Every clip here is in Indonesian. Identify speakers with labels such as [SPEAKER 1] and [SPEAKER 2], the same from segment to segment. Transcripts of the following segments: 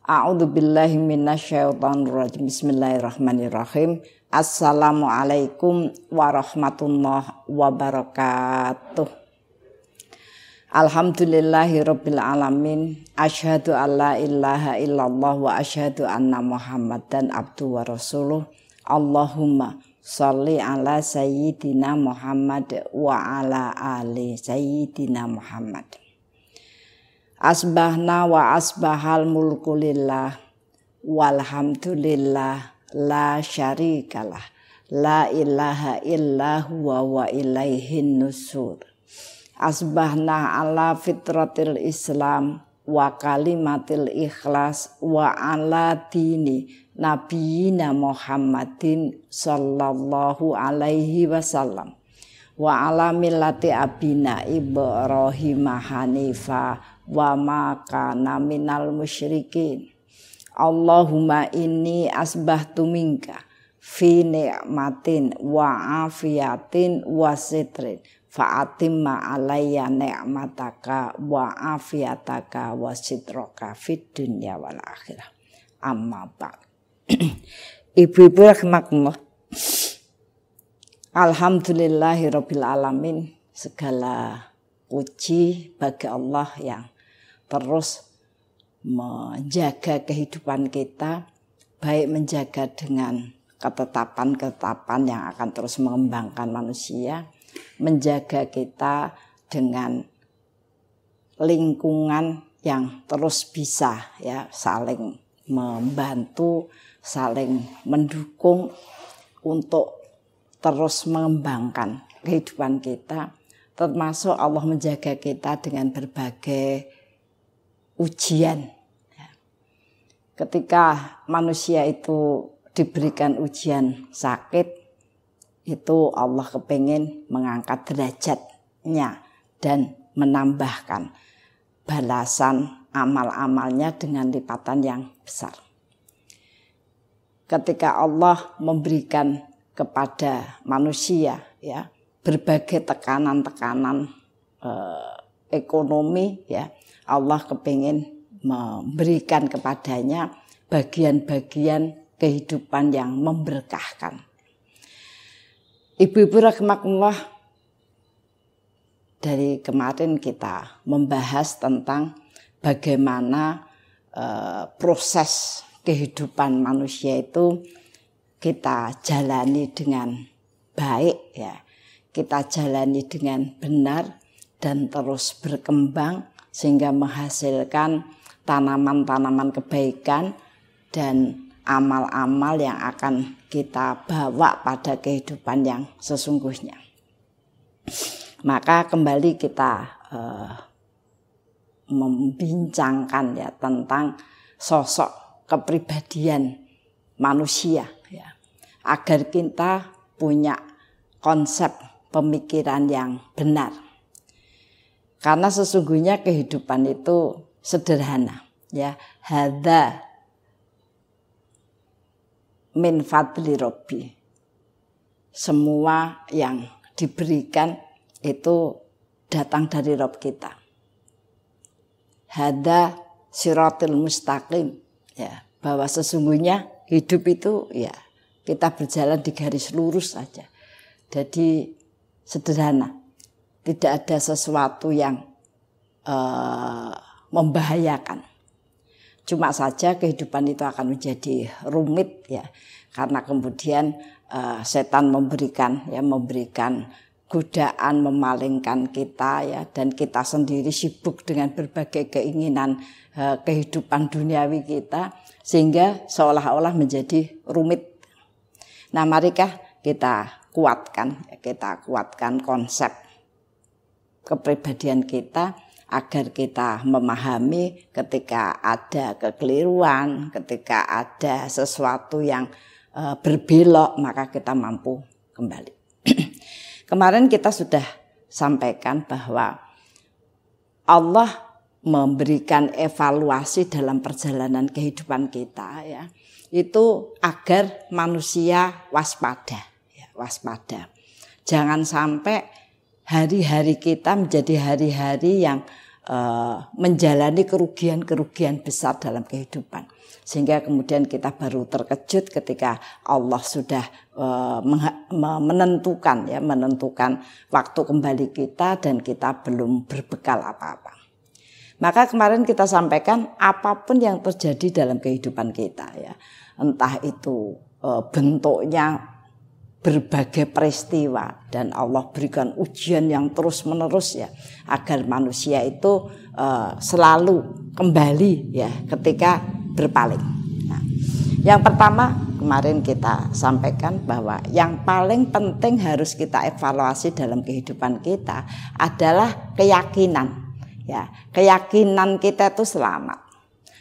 [SPEAKER 1] A'udzubillahi minasyaitonirrajim. Bismillahirrahmanirrahim. Assalamualaikum warahmatullahi wabarakatuh. Alhamdulillahirabbil alamin. Asyhadu alla ilaha illallah wa asyhadu anna Muhammadan abduhu wa rasuluh. Allahumma sholli ala sayyidina Muhammad wa ala ali sayyidina Muhammad. Asbahna wa asbahal mulku lillah walhamdulillah la syarikalah la ilaha illa huwa wa ilaihin nusur. Asbahna ala fitratil islam wa kalimatil ikhlas wa ala dini nabiyina Muhammadin sallallahu alaihi wasallam wa ala millati abina Ibrahim hanifa wa ma kana minal musyrikin. Allahumma inni asbahtu minka fi ni'matin wa afiyatin wa sitrin fa'atimma alayya ni'mataka wa afiyataka wa sitraka fid dunya wal akhirah. Amma ba'd. Ibu-ibu rahimakumullah. Alhamdulillahirabbil alamin. Segala puji bagi Allah yang terus menjaga kehidupan kita, baik menjaga dengan ketetapan-ketetapan yang akan terus mengembangkan manusia, menjaga kita dengan lingkungan yang terus bisa ya saling membantu, saling mendukung untuk terus mengembangkan kehidupan kita, termasuk Allah menjaga kita dengan berbagai ujian. Ketika manusia itu diberikan ujian sakit, itu Allah kepingin mengangkat derajatnya dan menambahkan balasan amal-amalnya dengan lipatan yang besar. Ketika Allah memberikan kepada manusia ya berbagai tekanan-tekanan ekonomi ya, Allah kepingin memberikan kepadanya bagian-bagian kehidupan yang memberkahkan. Ibu-ibu rahimakumullah, dari kemarin kita membahas tentang bagaimana proses kehidupan manusia itu kita jalani dengan baik ya, kita jalani dengan benar dan terus berkembang sehingga menghasilkan tanaman-tanaman kebaikan dan amal-amal yang akan kita bawa pada kehidupan yang sesungguhnya. Maka kembali kita membincangkan ya tentang sosok kepribadian manusia ya, agar kita punya konsep pemikiran yang benar. Karena sesungguhnya kehidupan itu sederhana ya. Hadza min fadli Rabbi. Semua yang diberikan itu datang dari Rabb kita. Hadza siratul mustaqim ya, bahwa sesungguhnya hidup itu ya kita berjalan di garis lurus saja. Jadi sederhana. Tidak ada sesuatu yang membahayakan. Cuma saja kehidupan itu akan menjadi rumit ya, karena kemudian setan memberikan godaan, memalingkan kita ya, dan kita sendiri sibuk dengan berbagai keinginan kehidupan duniawi kita sehingga seolah-olah menjadi rumit. Nah, marikah kita kuatkan konsep kepribadian kita agar kita memahami ketika ada kekeliruan, ketika ada sesuatu yang berbelok, maka kita mampu kembali. Kemarin kita sudah sampaikan bahwa Allah memberikan evaluasi dalam perjalanan kehidupan kita ya, itu agar manusia waspada. Jangan sampai hari-hari kita menjadi hari-hari yang menjalani kerugian-kerugian besar dalam kehidupan. Sehingga kemudian kita baru terkejut ketika Allah sudah menentukan waktu kembali kita dan kita belum berbekal apa-apa. Maka kemarin kita sampaikan apapun yang terjadi dalam kehidupan kita ya, entah itu bentuknya berbagai peristiwa dan Allah berikan ujian yang terus-menerus ya, agar manusia itu selalu kembali ya ketika berpaling. Nah, yang pertama kemarin kita sampaikan bahwa yang paling penting harus kita evaluasi dalam kehidupan kita adalah keyakinan. Ya, keyakinan kita itu selamat.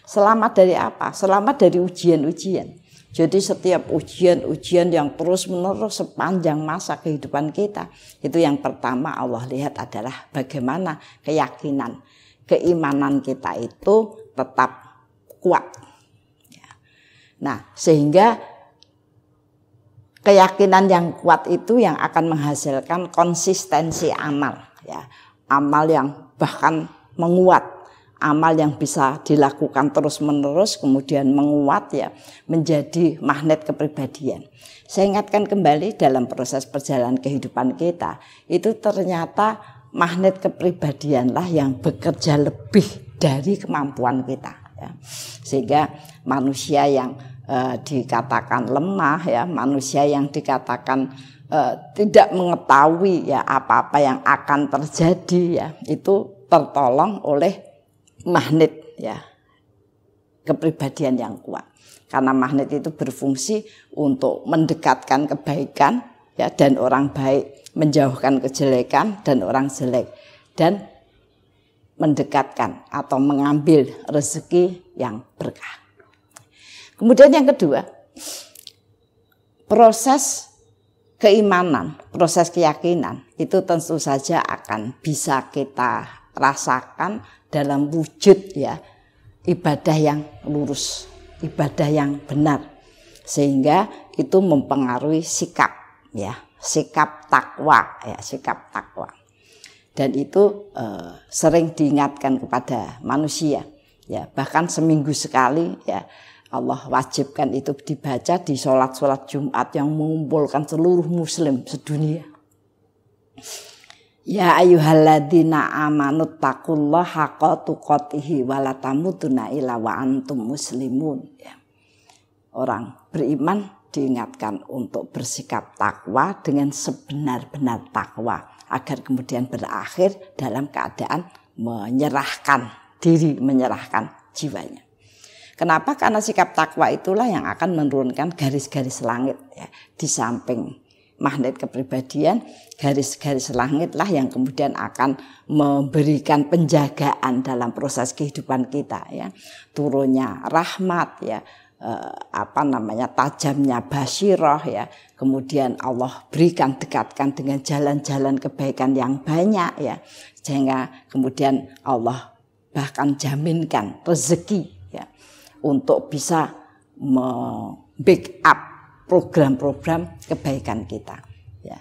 [SPEAKER 1] Selamat dari apa? Selamat dari ujian-ujian. Jadi setiap ujian-ujian yang terus-menerus sepanjang masa kehidupan kita, itu yang pertama Allah lihat adalah bagaimana keyakinan, keimanan kita itu tetap kuat. Nah, sehingga keyakinan yang kuat itu yang akan menghasilkan konsistensi amal, ya, amal yang bahkan menguat. Amal yang bisa dilakukan terus-menerus kemudian menguat ya, menjadi magnet kepribadian. Saya ingatkan kembali dalam proses perjalanan kehidupan kita, itu ternyata magnet kepribadianlah yang bekerja lebih dari kemampuan kita ya. Sehingga manusia yang dikatakan lemah ya, manusia yang dikatakan tidak mengetahui ya apa-apa yang akan terjadi ya, itu tertolong oleh magnet ya, kepribadian yang kuat. Karena magnet itu berfungsi untuk mendekatkan kebaikan ya, dan orang baik, menjauhkan kejelekan dan orang jelek, dan mendekatkan atau mengambil rezeki yang berkah. Kemudian yang kedua, proses keimanan, proses keyakinan itu tentu saja akan bisa kita rasakan dalam wujud ya, ibadah yang lurus, ibadah yang benar, sehingga itu mempengaruhi sikap ya, sikap takwa ya, sikap takwa. Dan itu sering diingatkan kepada manusia ya, bahkan seminggu sekali ya Allah wajibkan itu dibaca di sholat-sholat Jumat yang mengumpulkan seluruh muslim sedunia. Ya ayyuhalladzina amanu taqullaha haqqa tuqatih wa la tamutunna illa wa antum muslimun ya. Orang beriman diingatkan untuk bersikap takwa dengan sebenar-benar takwa agar kemudian berakhir dalam keadaan menyerahkan diri, menyerahkan jiwanya. Kenapa? Karena sikap takwa itulah yang akan menurunkan garis-garis langit ya, di samping magnet kepribadian, garis-garis langit lah yang kemudian akan memberikan penjagaan dalam proses kehidupan kita ya. Turunnya rahmat ya, tajamnya basyirah ya. Kemudian Allah berikan, dekatkan dengan jalan-jalan kebaikan yang banyak ya. Sehingga kemudian Allah bahkan jaminkan rezeki ya, untuk bisa backup program-program kebaikan kita ya.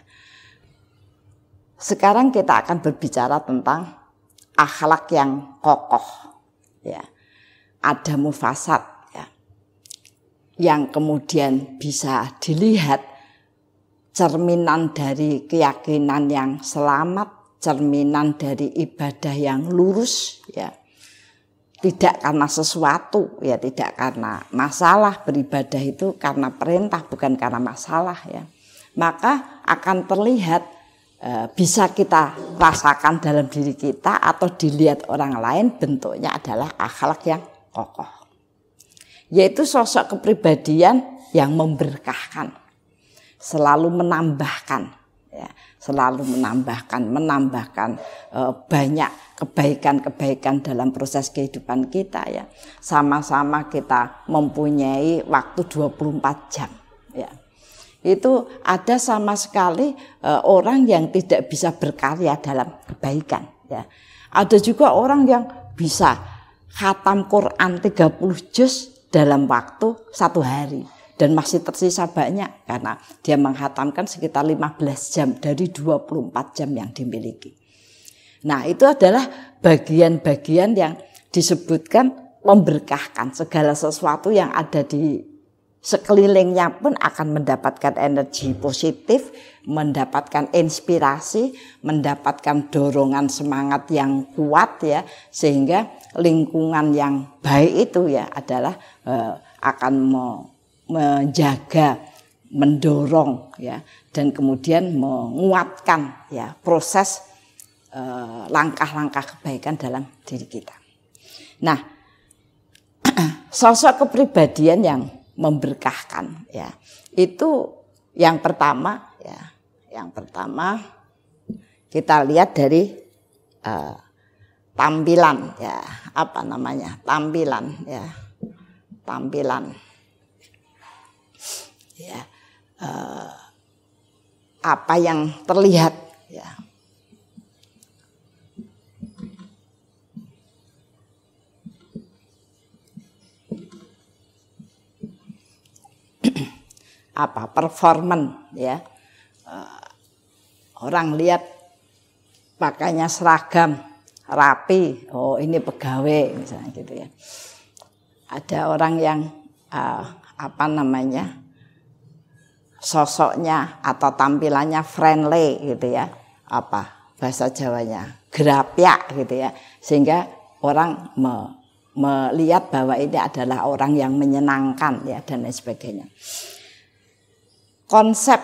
[SPEAKER 1] Sekarang kita akan berbicara tentang akhlak yang kokoh ya, ada mufasad ya, yang kemudian bisa dilihat cerminan dari keyakinan yang selamat, cerminan dari ibadah yang lurus ya. Tidak karena sesuatu ya, tidak karena masalah. Beribadah itu karena perintah, bukan karena masalah ya. Maka akan terlihat bisa kita rasakan dalam diri kita atau dilihat orang lain, bentuknya adalah akhlak yang kokoh. Yaitu sosok kepribadian yang memberkahkan, selalu menambahkan ya, selalu menambahkan banyak kebaikan-kebaikan dalam proses kehidupan kita ya. Sama-sama kita mempunyai waktu 24 jam ya. Itu ada sama sekali orang yang tidak bisa berkarya dalam kebaikan ya. Ada juga orang yang bisa khatam Quran 30 juz dalam waktu 1 hari. Dan masih tersisa banyak karena dia menghatamkan sekitar 15 jam dari 24 jam yang dimiliki. Nah, itu adalah bagian-bagian yang disebutkan memberkahkan. Segala sesuatu yang ada di sekelilingnya pun akan mendapatkan energi positif, mendapatkan inspirasi, mendapatkan dorongan semangat yang kuat ya, sehingga lingkungan yang baik itu ya adalah akan menjaga, mendorong ya, dan kemudian menguatkan ya proses langkah-langkah kebaikan dalam diri kita. Nah, sosok kepribadian yang memberkahkan ya, itu yang pertama ya, yang pertama kita lihat dari tampilan ya, apa namanya, tampilan ya, tampilan ya, apa yang terlihat ya. Apa performan ya, orang lihat pakainya seragam rapi, oh ini pegawai misalnya gitu ya. Ada orang yang apa namanya, sosoknya atau tampilannya friendly gitu ya, apa bahasa Jawanya, gerapyak gitu ya, sehingga orang melihat bahwa ini adalah orang yang menyenangkan ya, dan lain sebagainya. Konsep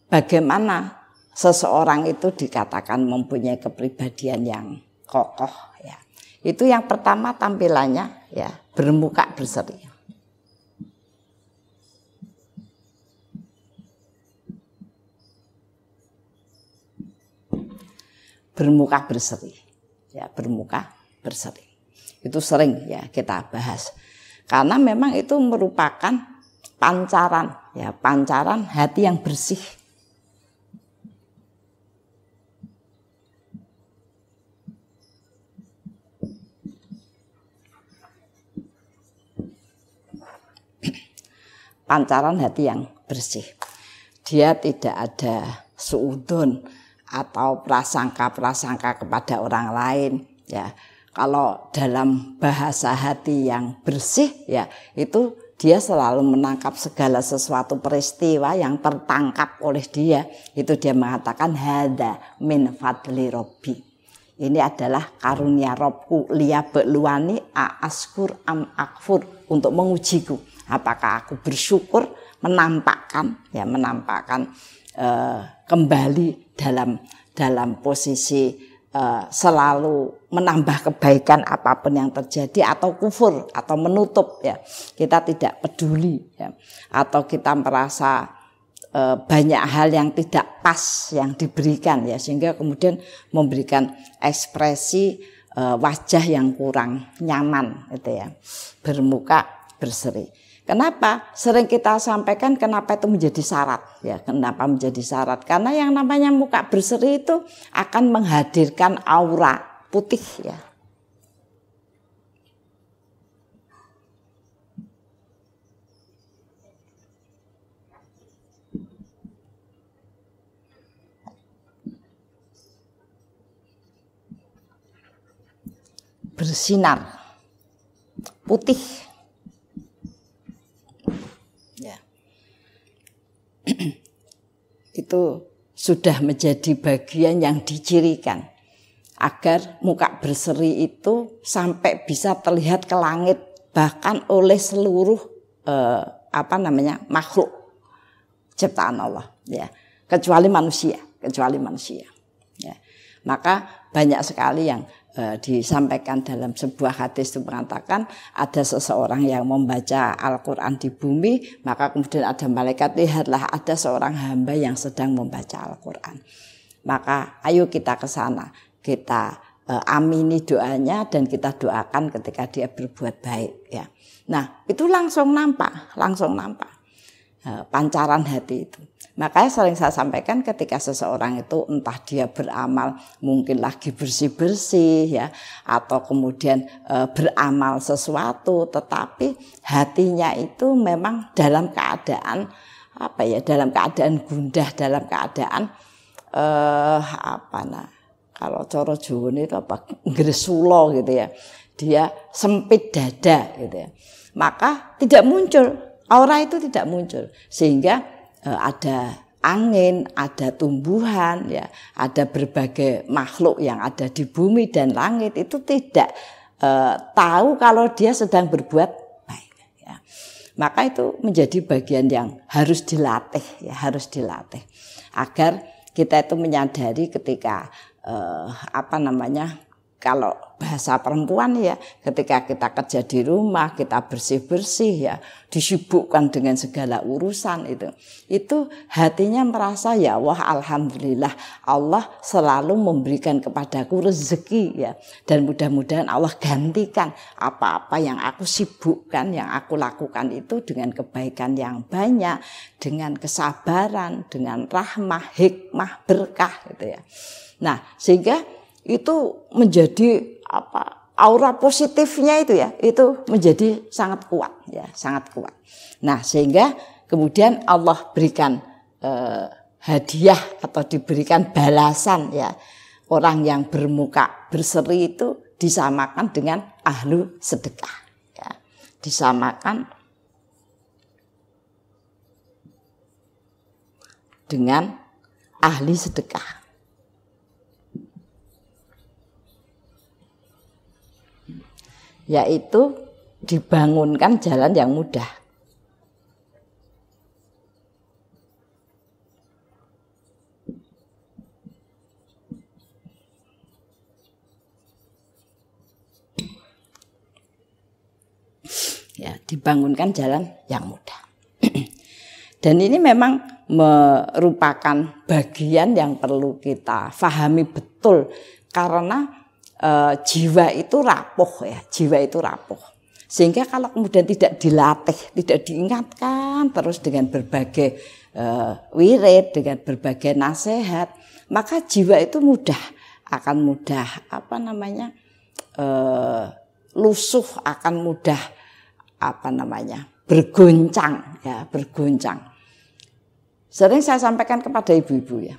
[SPEAKER 1] bagaimana seseorang itu dikatakan mempunyai kepribadian yang kokoh ya, itu yang pertama tampilannya ya bermuka berseri. Bermuka berseri ya, bermuka berseri itu sering ya kita bahas, karena memang itu merupakan pancaran ya, pancaran hati yang bersih. Pancaran hati yang bersih. Dia tidak ada suudzon atau prasangka-prasangka kepada orang lain ya. Kalau dalam bahasa hati yang bersih ya, itu dia selalu menangkap segala sesuatu peristiwa yang tertangkap oleh dia. Itu dia mengatakan hada min fadli robbi. Ini adalah karunia Robku liyabluwani askur am akfur, untuk mengujiku apakah aku bersyukur, menampakkan kembali dalam posisi selalu menambah kebaikan apapun yang terjadi, atau kufur atau menutup ya, kita tidak peduli ya, atau kita merasa banyak hal yang tidak pas yang diberikan ya, sehingga kemudian memberikan ekspresi wajah yang kurang nyaman gitu ya, bermuka berseri. Kenapa? Sering kita sampaikan kenapa itu menjadi syarat ya, kenapa menjadi syarat? Karena yang namanya muka berseri itu akan menghadirkan aura putih ya. Bersinar putih ya. Itu sudah menjadi bagian yang dicirikan agar muka berseri itu sampai bisa terlihat ke langit, bahkan oleh seluruh makhluk ciptaan Allah ya, kecuali manusia ya. Maka banyak sekali yang disampaikan dalam sebuah hadis itu mengatakan ada seseorang yang membaca Al-Quran di bumi, maka kemudian ada malaikat, lihatlah ada seorang hamba yang sedang membaca Al-Quran. Maka ayo kita ke sana, kita amini doanya dan kita doakan ketika dia berbuat baik ya. Nah, itu langsung nampak pancaran hati itu. Makanya sering saya sampaikan ketika seseorang itu entah dia beramal mungkin lagi bersih-bersih ya, atau kemudian beramal sesuatu, tetapi hatinya itu memang dalam keadaan dalam keadaan gundah, dalam keadaan kalau coro Jawa itu apa, gresula gitu ya. Dia sempit dada gitu ya. Maka tidak muncul, aura itu tidak muncul, sehingga ada angin, ada tumbuhan ya, ada berbagai makhluk yang ada di bumi dan langit itu tidak tahu kalau dia sedang berbuat baik ya. Maka itu menjadi bagian yang harus dilatih ya, harus dilatih agar kita itu menyadari ketika kalau bahasa perempuan ya, ketika kita kerja di rumah, kita bersih-bersih ya, disibukkan dengan segala urusan itu hatinya merasa ya wah alhamdulillah Allah selalu memberikan kepadaku rezeki ya, dan mudah-mudahan Allah gantikan apa-apa yang aku sibukkan, yang aku lakukan itu dengan kebaikan yang banyak, dengan kesabaran, dengan rahmah, hikmah, berkah gitu ya. Nah, sehingga itu menjadi aura positifnya itu ya, itu menjadi sangat kuat ya, sangat kuat. Nah, sehingga kemudian Allah berikan hadiah atau diberikan balasan ya, orang yang bermuka berseri itu disamakan dengan ahlu sedekah ya, disamakan dengan ahli sedekah. Yaitu dibangunkan jalan yang mudah. Ya, dibangunkan jalan yang mudah. Dan ini memang merupakan bagian yang perlu kita pahami betul, karena jiwa itu rapuh ya, jiwa itu rapuh. Sehingga kalau kemudian tidak dilatih, tidak diingatkan terus dengan berbagai wirid, dengan berbagai nasihat, maka jiwa itu akan mudah lusuh, akan mudah bergoncang ya, bergoncang. Sering saya sampaikan kepada ibu-ibu ya,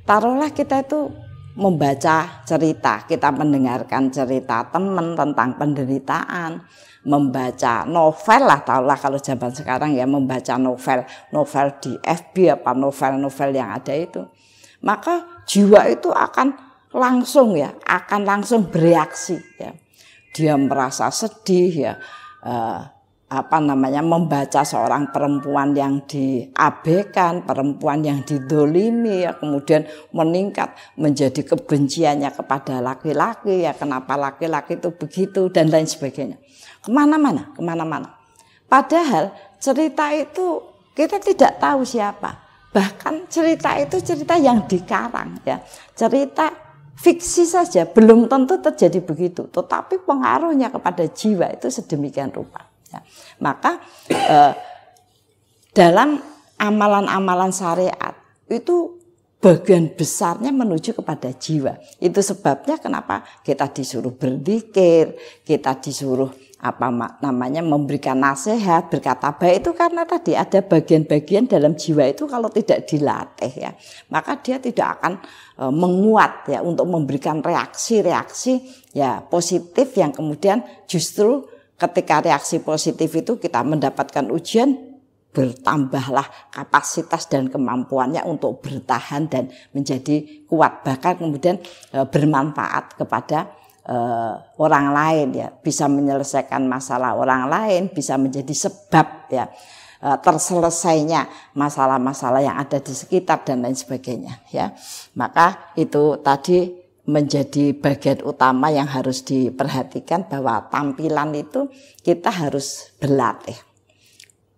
[SPEAKER 1] taruhlah kita itu membaca cerita, kita mendengarkan cerita teman tentang penderitaan, membaca novel lah, tahulah kalau zaman sekarang ya, membaca novel di FB novel yang ada itu, maka jiwa itu akan langsung bereaksi ya. Dia merasa sedih ya, membaca seorang perempuan yang diabaikan, perempuan yang didolimi ya, kemudian meningkat menjadi kebenciannya kepada laki-laki ya, kenapa laki-laki itu begitu dan lain sebagainya, kemana-mana. Padahal cerita itu kita tidak tahu siapa, bahkan cerita itu cerita yang dikarang ya, cerita fiksi saja, belum tentu terjadi begitu, tetapi pengaruhnya kepada jiwa itu sedemikian rupa. Ya, maka dalam amalan-amalan syariat itu bagian besarnya menuju kepada jiwa. Itu sebabnya kenapa kita disuruh berzikir, kita disuruh memberikan nasihat, berkata baik, itu karena tadi ada bagian-bagian dalam jiwa itu kalau tidak dilatih ya, maka dia tidak akan menguat ya untuk memberikan reaksi-reaksi ya positif yang kemudian justru ketika reaksi positif itu kita mendapatkan ujian, bertambahlah kapasitas dan kemampuannya untuk bertahan dan menjadi kuat, bahkan kemudian bermanfaat kepada orang lain ya, bisa menyelesaikan masalah orang lain, bisa menjadi sebab ya terselesainya masalah-masalah yang ada di sekitar dan lain sebagainya ya. Maka itu tadi menjadi bagian utama yang harus diperhatikan, bahwa tampilan itu kita harus berlatih,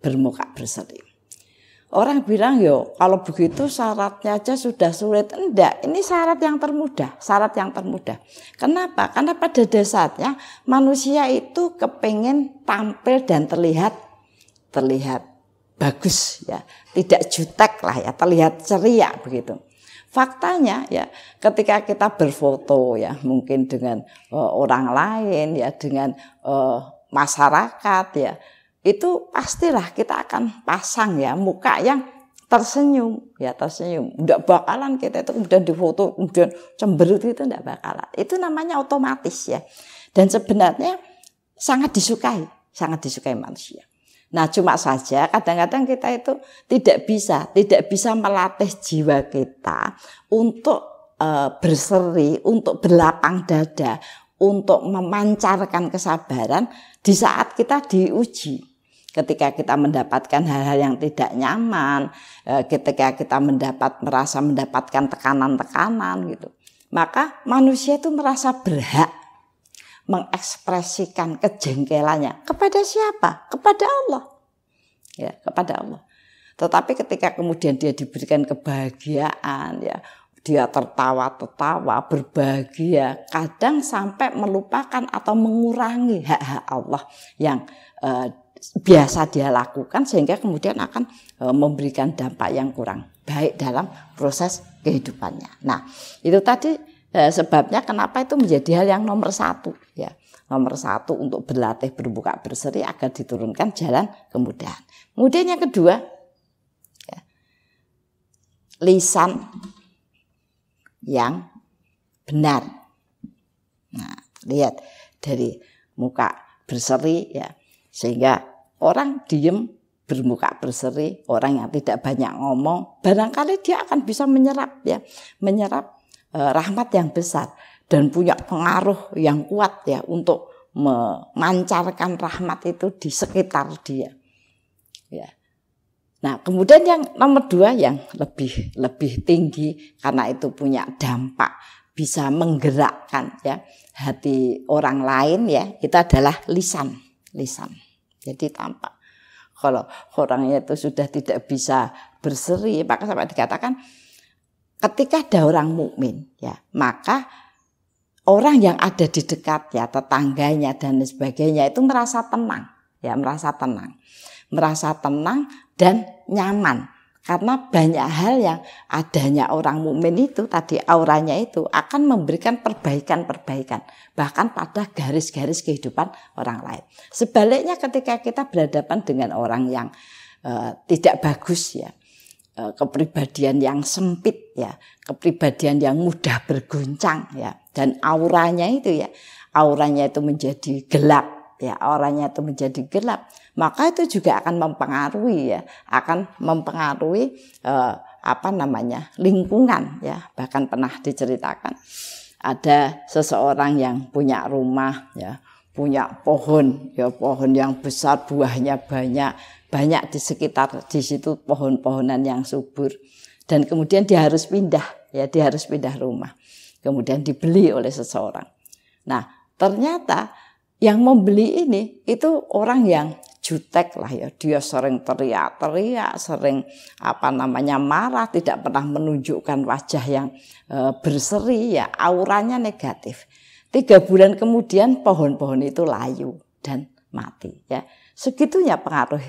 [SPEAKER 1] bermuka berseri. Orang bilang yo kalau begitu syaratnya aja sudah sulit. Enggak, ini syarat yang termudah, Kenapa? Karena pada dasarnya manusia itu kepengen tampil dan terlihat bagus ya, tidak jutek lah ya, terlihat ceria begitu. Faktanya ya, ketika kita berfoto ya, mungkin dengan orang lain ya, dengan masyarakat ya, itu pastilah kita akan pasang ya muka yang tersenyum, ya tersenyum. Enggak bakalan kita itu kemudian difoto, kemudian cemberut itu enggak bakalan. Itu namanya otomatis ya. Dan sebenarnya sangat disukai manusia. Nah, cuma saja kadang-kadang kita itu tidak bisa melatih jiwa kita untuk berseri, untuk berlapang dada, untuk memancarkan kesabaran di saat kita diuji. Ketika kita mendapatkan hal-hal yang tidak nyaman, ketika kita merasa mendapatkan tekanan-tekanan gitu, maka manusia itu merasa berhak mengekspresikan kejengkelannya kepada siapa? Kepada Allah, ya kepada Allah. Tetapi ketika kemudian dia diberikan kebahagiaan, ya dia tertawa-tertawa, berbahagia, kadang sampai melupakan atau mengurangi hak-hak Allah yang biasa dia lakukan, sehingga kemudian akan memberikan dampak yang kurang baik dalam proses kehidupannya. Nah, itu tadi sebabnya kenapa itu menjadi hal yang nomor satu, ya. Nomor satu untuk berlatih berbuka berseri agar diturunkan jalan kemudahan. Kemudian yang kedua, ya, lisan yang benar. Nah, lihat dari muka berseri ya, sehingga orang diem bermuka berseri, orang yang tidak banyak ngomong, barangkali dia akan bisa menyerap rahmat yang besar dan punya pengaruh yang kuat ya untuk memancarkan rahmat itu di sekitar dia. Ya. Nah, kemudian yang nomor dua yang lebih tinggi karena itu punya dampak bisa menggerakkan ya hati orang lain ya, itu adalah lisan. Jadi tampak kalau orangnya itu sudah tidak bisa berseri, maka sampai dikatakan ketika ada orang mukmin ya, maka orang yang ada di dekatnya, tetangganya dan sebagainya itu merasa tenang dan nyaman. Karena banyak hal yang adanya orang mukmin itu tadi auranya itu akan memberikan perbaikan-perbaikan bahkan pada garis-garis kehidupan orang lain. Sebaliknya ketika kita berhadapan dengan orang yang tidak bagus ya, kepribadian yang sempit ya, kepribadian yang mudah berguncang ya, dan auranya itu menjadi gelap. Ya, auranya itu menjadi gelap, maka itu juga akan mempengaruhi lingkungan ya. Bahkan pernah diceritakan ada seseorang yang punya rumah ya, punya pohon yang besar, buahnya banyak di sekitar di situ pohon-pohonan yang subur, dan kemudian dia harus pindah rumah, kemudian dibeli oleh seseorang. Nah, ternyata yang membeli ini itu orang yang jutek lah ya, dia sering teriak-teriak, sering marah, tidak pernah menunjukkan wajah yang berseri ya, auranya negatif. 3 bulan kemudian pohon-pohon itu layu dan mati ya. Segitunya pengaruh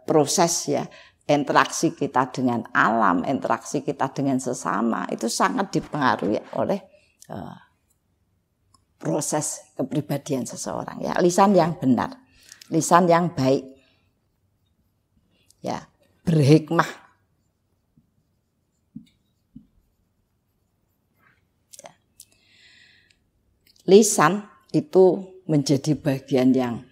[SPEAKER 1] proses ya, interaksi kita dengan alam, interaksi kita dengan sesama itu sangat dipengaruhi oleh proses kepribadian seseorang ya. Lisan yang benar, lisan yang baik ya, berhikmah ya. Lisan itu menjadi bagian yang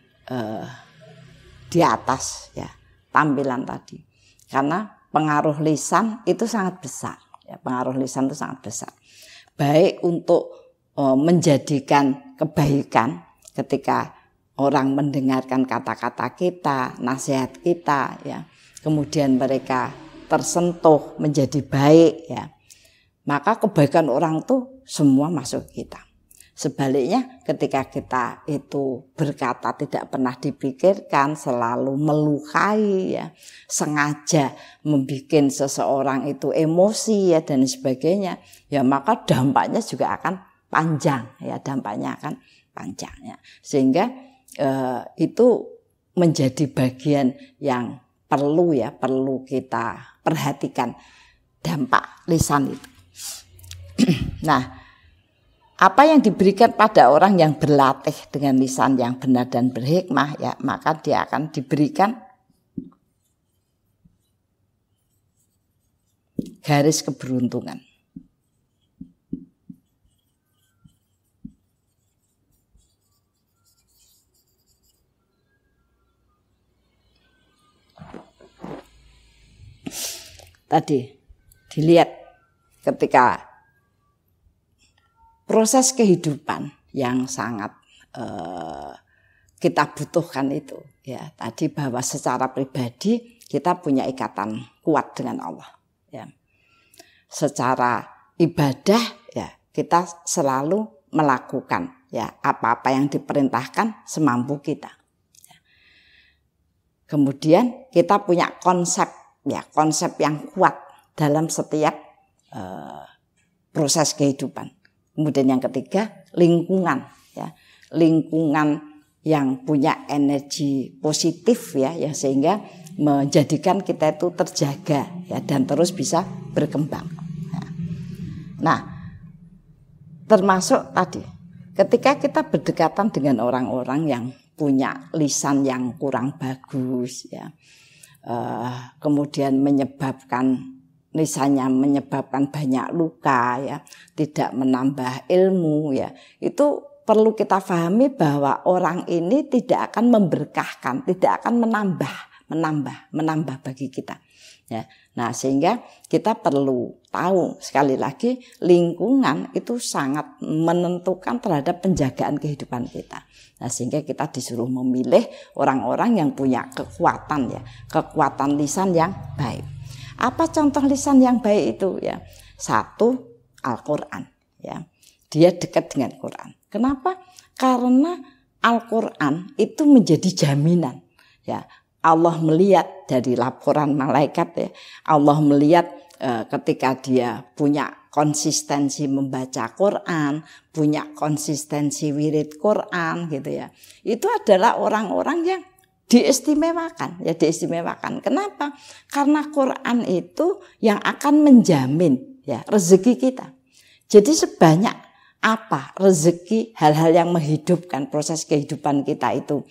[SPEAKER 1] di atas ya, tampilan tadi, karena pengaruh lisan itu sangat besar ya, baik untuk menjadikan kebaikan ketika orang mendengarkan kata-kata kita, nasihat kita ya, kemudian mereka tersentuh menjadi baik ya, maka kebaikan orang tuh semua masuk kita. Sebaliknya ketika kita itu berkata tidak pernah dipikirkan, selalu melukai ya, sengaja membuat seseorang itu emosi ya dan sebagainya ya, maka dampaknya juga akan panjang ya, sehingga itu menjadi bagian yang perlu kita perhatikan, dampak lisan itu. Nah, apa yang diberikan pada orang yang berlatih dengan lisan yang benar dan berhikmah ya, maka dia akan diberikan garis keberuntungan. Tadi dilihat ketika proses kehidupan yang sangat kita butuhkan itu, ya tadi bahwa secara pribadi kita punya ikatan kuat dengan Allah, ya. Secara ibadah, ya kita selalu melakukan ya apa-apa yang diperintahkan semampu kita. Kemudian kita punya konsep yang kuat dalam setiap proses kehidupan. Kemudian yang ketiga, lingkungan, ya. Lingkungan yang punya energi positif, ya sehingga menjadikan kita itu terjaga, ya, dan terus bisa berkembang. Nah, termasuk tadi ketika kita berdekatan dengan orang-orang yang punya lisan yang kurang bagus, ya, kemudian lisannya menyebabkan banyak luka, ya, tidak menambah ilmu, ya, itu perlu kita pahami bahwa orang ini tidak akan memberkahkan, tidak akan menambah bagi kita, ya. Nah, sehingga kita perlu tahu sekali lagi lingkungan itu sangat menentukan terhadap penjagaan kehidupan kita. Nah, sehingga kita disuruh memilih orang-orang yang punya kekuatan, ya, kekuatan lisan yang baik. Apa contoh lisan yang baik itu, ya? Satu, Al-Qur'an, ya. Dia dekat dengan Quran. Kenapa? Karena Al-Qur'an itu menjadi jaminan, ya. Allah melihat dari laporan malaikat, ya. Allah melihat ketika dia punya konsistensi membaca Quran, punya konsistensi wirid Quran, gitu ya. Itu adalah orang-orang yang diistimewakan, ya, diistimewakan. Kenapa? Karena Quran itu yang akan menjamin, ya, rezeki kita. Jadi sebanyak apa rezeki, hal-hal yang menghidupkan proses kehidupan kita itu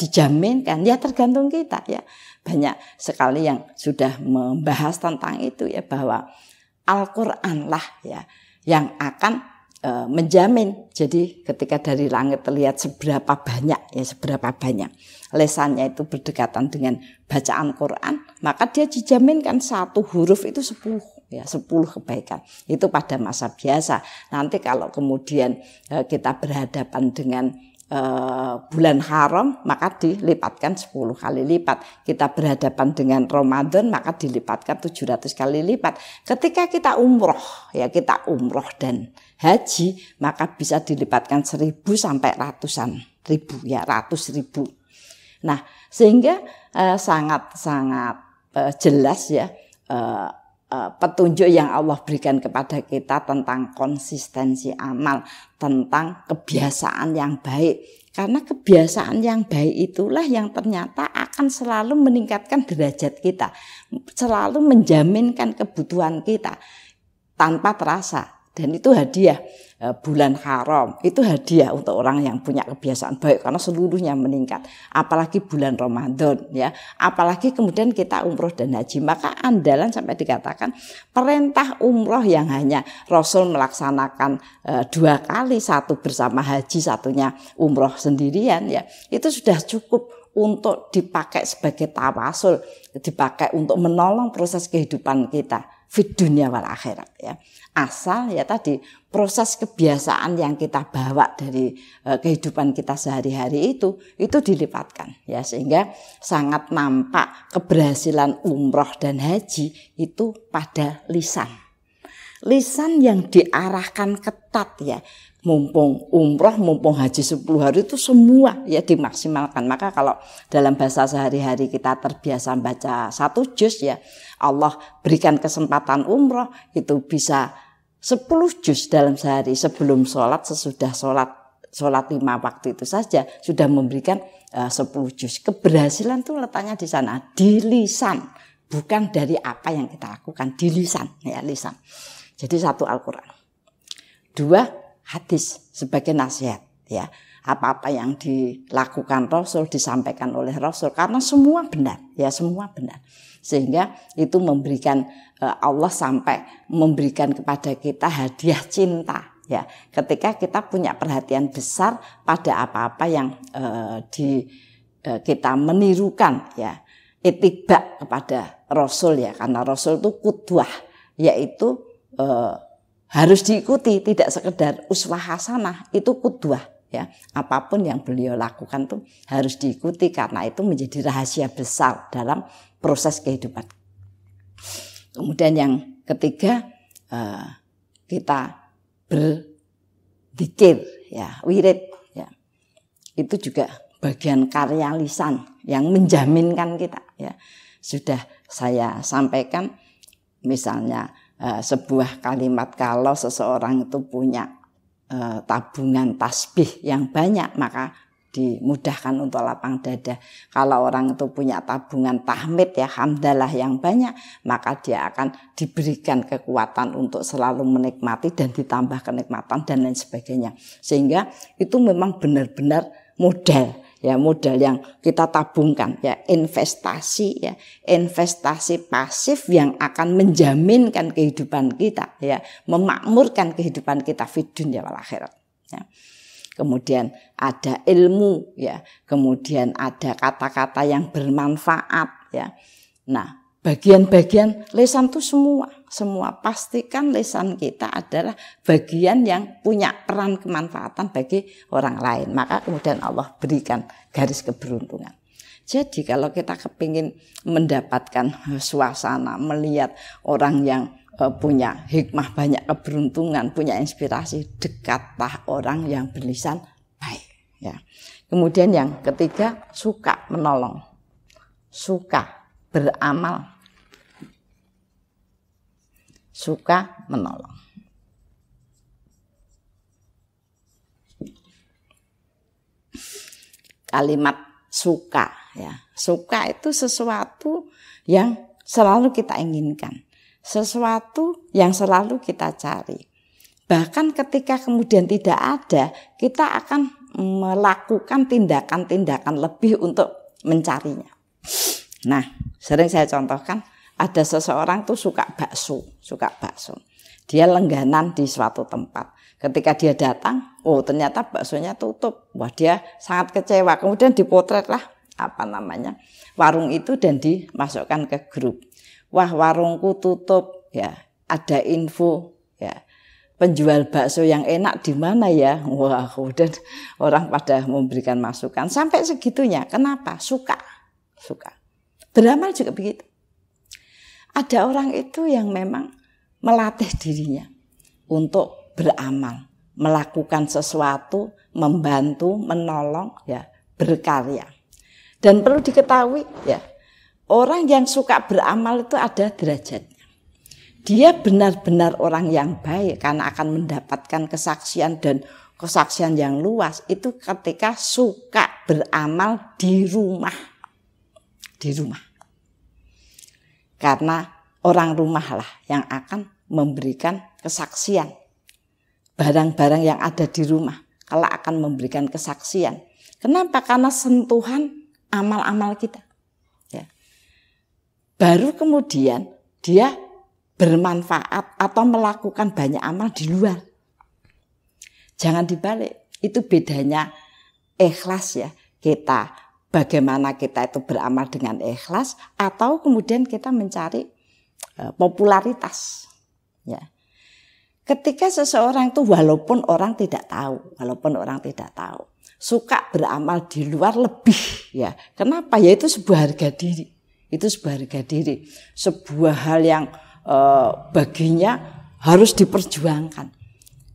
[SPEAKER 1] dijaminkan, ya tergantung kita, ya. Banyak sekali yang sudah membahas tentang itu, ya, bahwa Al-Qur'an lah, ya, yang akan menjamin. Jadi ketika dari langit terlihat seberapa banyak lesannya itu berdekatan dengan bacaan Quran, maka dia dijaminkan satu huruf itu 10, ya, 10 kebaikan. Itu pada masa biasa. Nanti kalau kemudian kita berhadapan dengan bulan haram, maka dilipatkan 10 kali lipat. Kita berhadapan dengan Ramadan, maka dilipatkan 700 kali lipat. Ketika kita umroh, ya, kita umroh dan haji, maka bisa dilipatkan 1000 sampai ratusan ribu, ya, ratus ribu. Nah, sehingga sangat-sangat jelas, ya, petunjuk yang Allah berikan kepada kita tentang konsistensi amal, tentang kebiasaan yang baik. Karena kebiasaan yang baik itulah yang ternyata akan selalu meningkatkan derajat kita, selalu menjaminkan kebutuhan kita tanpa terasa. Dan itu hadiah. Bulan haram itu hadiah untuk orang yang punya kebiasaan baik, karena seluruhnya meningkat. Apalagi bulan Ramadan, ya, apalagi kemudian kita umroh dan haji. Maka andalan sampai dikatakan perintah umroh yang hanya Rasul melaksanakan 2 kali, satu bersama haji, satunya umroh sendirian, ya, itu sudah cukup untuk dipakai sebagai tawasul, dipakai untuk menolong proses kehidupan kita fid dunya wal akhirat, ya. Asal, ya, tadi proses kebiasaan yang kita bawa dari kehidupan kita sehari-hari itu dilipatkan, ya, sehingga sangat nampak keberhasilan umroh dan haji itu pada lisan yang diarahkan ketat, ya. Mumpung umroh, mumpung haji 10 hari itu semua, ya, dimaksimalkan. Maka kalau dalam bahasa sehari-hari kita terbiasa baca 1 juz, ya, Allah berikan kesempatan umroh itu bisa 10 juz dalam sehari, sebelum sholat, sesudah sholat 5 waktu itu saja sudah memberikan 10 juz. Keberhasilan itu letaknya di sana, di lisan, bukan dari apa yang kita lakukan, di lisan, ya, lisan. Jadi 1 Al-Qur'an, 2 hadis sebagai nasihat, ya. Apa-apa yang dilakukan Rasul, disampaikan oleh Rasul, karena semua benar, ya semua benar. Sehingga itu memberikan Allah sampai memberikan kepada kita hadiah cinta, ya. Ketika kita punya perhatian besar pada apa-apa yang kita menirukan, ya, ittiba kepada Rasul, ya, karena Rasul itu qudwah, yaitu harus diikuti, tidak sekedar uswah hasanah, itu qudwah. Ya, apapun yang beliau lakukan tuh harus diikuti karena itu menjadi rahasia besar dalam proses kehidupan. Kemudian yang ketiga, kita berzikir, ya, wirid, ya. Itu juga bagian karya lisan yang menjaminkan kita, ya. Sudah saya sampaikan, misalnya sebuah kalimat, kalau seseorang itu punya tabungan tasbih yang banyak, maka dimudahkan untuk lapang dada. Kalau orang itu punya tabungan tahmid, ya, hamdalah yang banyak, maka dia akan diberikan kekuatan untuk selalu menikmati dan ditambah kenikmatan dan lain sebagainya. Sehingga itu memang benar-benar modal, ya, modal yang kita tabungkan, ya, investasi, ya, investasi pasif yang akan menjaminkan kehidupan kita, ya, memakmurkan kehidupan kita fid dunya wal akhirat, ya. Kemudian ada ilmu, ya, kemudian ada kata-kata yang bermanfaat, ya. Nah, bagian-bagian lisan itu semua pastikan lisan kita adalah bagian yang punya peran kemanfaatan bagi orang lain. Maka kemudian Allah berikan garis keberuntungan. Jadi kalau kita kepingin mendapatkan suasana, melihat orang yang punya hikmah, banyak keberuntungan, punya inspirasi, dekatlah orang yang berlisan baik, ya. Kemudian yang ketiga, suka menolong, suka beramal, suka menolong. Kalimat suka, ya, suka itu sesuatu yang selalu kita inginkan, sesuatu yang selalu kita cari. Bahkan ketika kemudian tidak ada, kita akan melakukan tindakan-tindakan lebih untuk mencarinya. Nah, sering saya contohkan, ada seseorang tuh suka bakso. Dia langganan di suatu tempat. Ketika dia datang, oh ternyata baksonya tutup. Wah, dia sangat kecewa. Kemudian dipotretlah warung itu dan dimasukkan ke grup. Wah, warungku tutup, ya. Ada info, ya. Penjual bakso yang enak di mana ya? Wah, dan orang pada memberikan masukan sampai segitunya. Kenapa? Suka. Beramal juga begitu. Ada orang itu yang memang melatih dirinya untuk beramal, melakukan sesuatu, membantu, menolong, ya, berkarya. Dan perlu diketahui, ya, orang yang suka beramal itu ada derajatnya. Dia benar-benar orang yang baik karena akan mendapatkan kesaksian dan kesaksian yang luas itu ketika suka beramal di rumah. Karena orang rumah lah yang akan memberikan kesaksian. Barang-barang yang ada di rumah kalau akan memberikan kesaksian. Kenapa? Karena sentuhan amal-amal kita. Ya. Baru kemudian dia bermanfaat atau melakukan banyak amal di luar. Jangan dibalik. Itu bedanya ikhlas, ya. Bagaimana kita itu beramal dengan ikhlas atau kemudian kita mencari popularitas. Ya. Ketika seseorang itu walaupun orang tidak tahu, suka beramal di luar lebih, ya. Kenapa? Ya itu sebuah harga diri. Sebuah hal yang baginya harus diperjuangkan.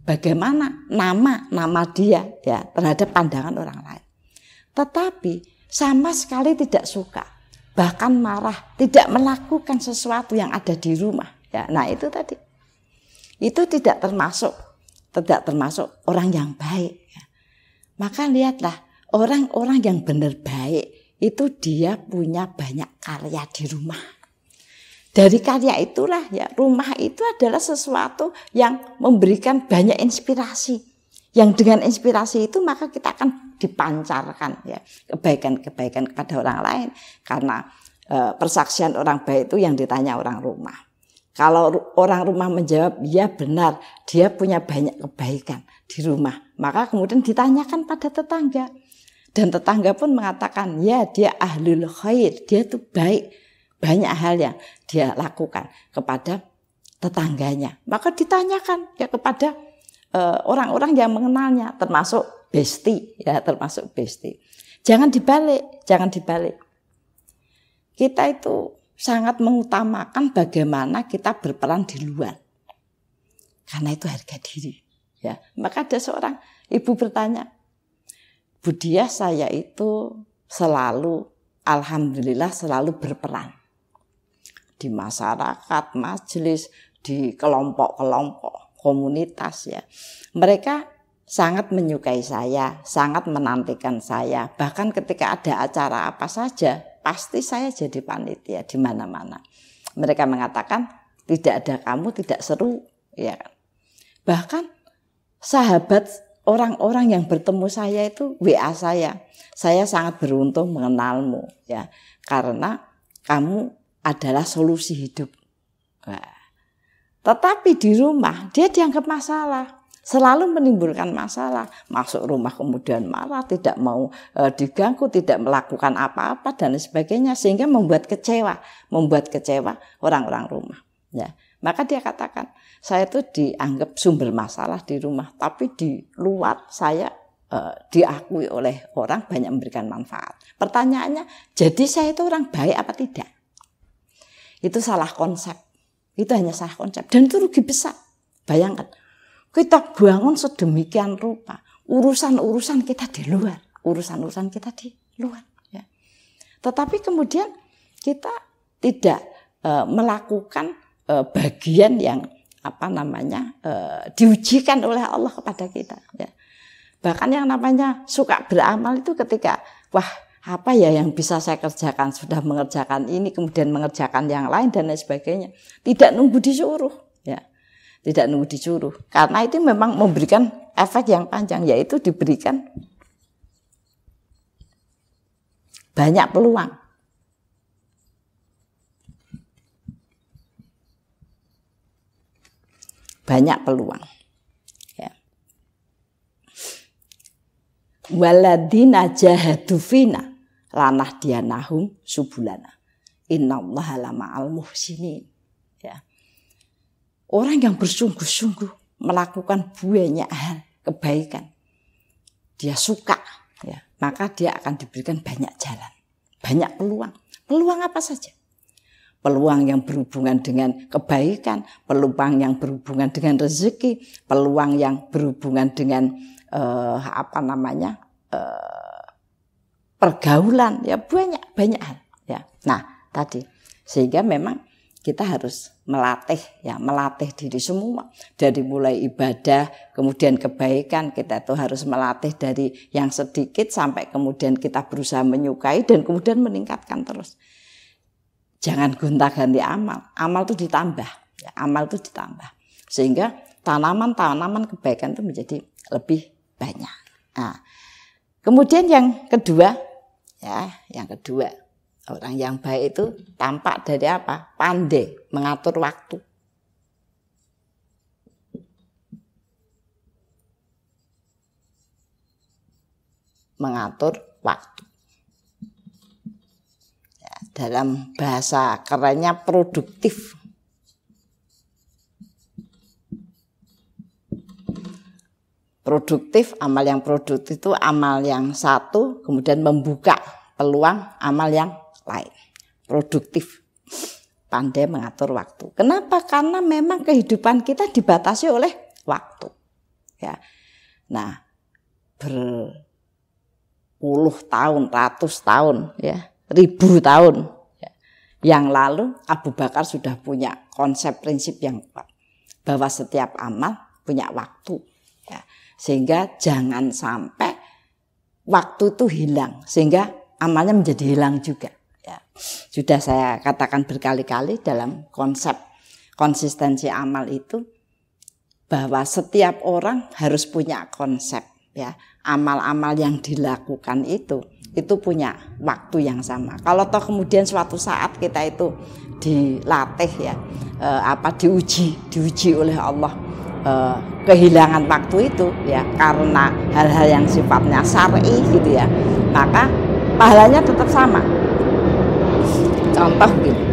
[SPEAKER 1] Bagaimana nama dia, ya, terhadap pandangan orang lain. Tetapi sama sekali tidak suka, bahkan marah, tidak melakukan sesuatu yang ada di rumah. Ya, nah itu tadi. Itu tidak termasuk orang yang baik. Ya. Maka lihatlah, orang-orang yang benar baik itu dia punya banyak karya di rumah. Dari karya itulah, ya, rumah itu adalah sesuatu yang memberikan banyak inspirasi, Yang dengan inspirasi itu maka kita akan dipancarkan ya kebaikan-kebaikan kepada orang lain. Karena persaksian orang baik itu yang ditanya orang rumah. Kalau orang rumah menjawab ya benar, dia punya banyak kebaikan di rumah, maka kemudian ditanyakan pada tetangga. Dan tetangga pun mengatakan, ya dia ahlul khair, dia tuh baik. Banyak hal yang dia lakukan kepada tetangganya. Maka ditanyakan ya kepada orang-orang yang mengenalnya, termasuk besti, ya termasuk besti. Jangan dibalik. Kita itu sangat mengutamakan bagaimana kita berperan di luar. Karena itu harga diri. Ya, maka ada seorang ibu bertanya, Bu Diah, saya itu selalu, alhamdulillah selalu berperan di masyarakat, majelis, di kelompok-kelompok, komunitas ya. Mereka sangat menyukai saya, sangat menantikan saya. Bahkan ketika ada acara apa saja, pasti saya jadi panitia di mana-mana. Mereka mengatakan tidak ada kamu tidak seru, ya kan. Bahkan sahabat orang-orang yang bertemu saya itu WA saya sangat beruntung mengenalmu ya, karena kamu adalah solusi hidup. Nah, tetapi di rumah dia dianggap masalah, selalu menimbulkan masalah. Masuk rumah kemudian marah, tidak mau diganggu, tidak melakukan apa-apa dan sebagainya, sehingga membuat kecewa orang-orang rumah. Ya, maka dia katakan, saya itu dianggap sumber masalah di rumah, tapi di luar saya diakui oleh orang banyak memberikan manfaat. Pertanyaannya, jadi saya itu orang baik apa tidak? Itu salah konsep. Itu hanya salah konsep dan itu rugi besar. Bayangkan, kita bangun sedemikian rupa, urusan-urusan kita di luar, ya. Tetapi kemudian kita tidak melakukan bagian yang diujikan oleh Allah kepada kita. Ya. Bahkan yang namanya suka beramal itu ketika apa ya yang bisa saya kerjakan, sudah mengerjakan ini, kemudian mengerjakan yang lain dan lain sebagainya. Tidak nunggu disuruh, ya. Tidak nunggu disuruh. Karena itu memang memberikan efek yang panjang, yaitu diberikan banyak peluang. Banyak peluang. Ya. Waladina jahadu fina lanahdiyanahum subulana. Innallaha lama'al muhsinin. Ya. Orang yang bersungguh-sungguh melakukan banyak hal kebaikan, dia suka, ya, maka dia akan diberikan banyak jalan, banyak peluang. Peluang apa saja? Peluang yang berhubungan dengan kebaikan, peluang yang berhubungan dengan rezeki, peluang yang berhubungan dengan pergaulan, ya banyak hal. Ya. Nah tadi sehingga memang kita harus melatih diri semua dari mulai ibadah, kemudian kebaikan, kita tuh harus melatih dari yang sedikit sampai kemudian kita berusaha menyukai dan kemudian meningkatkan terus. Jangan gonta-ganti amal itu ditambah, ya, amal itu ditambah sehingga tanaman-tanaman kebaikan itu menjadi lebih banyak. Nah, kemudian yang kedua, orang yang baik itu tampak dari apa? Pandai mengatur waktu. Mengatur waktu. Ya, dalam bahasa kerennya produktif. Produktif, amal yang produktif itu amal yang satu, kemudian membuka peluang amal yang lain. Produktif, pandai mengatur waktu. Kenapa? Karena memang kehidupan kita dibatasi oleh waktu. Ya, nah berpuluh tahun, ratus tahun, ya, ribu tahun. Ya. Yang lalu Abu Bakar sudah punya konsep prinsip yang kuat bahwa setiap amal punya waktu. Ya. Sehingga jangan sampai waktu itu hilang, sehingga amalnya menjadi hilang juga. Ya. Sudah saya katakan berkali-kali dalam konsep konsistensi amal itu, bahwa setiap orang harus punya konsep ya. Amal-amal yang dilakukan itu punya waktu yang sama. Kalau toh kemudian suatu saat kita itu dilatih ya, diuji oleh Allah, kehilangan waktu itu ya karena hal-hal yang sifatnya syar'i gitu ya, maka pahalanya tetap sama. Contoh gini,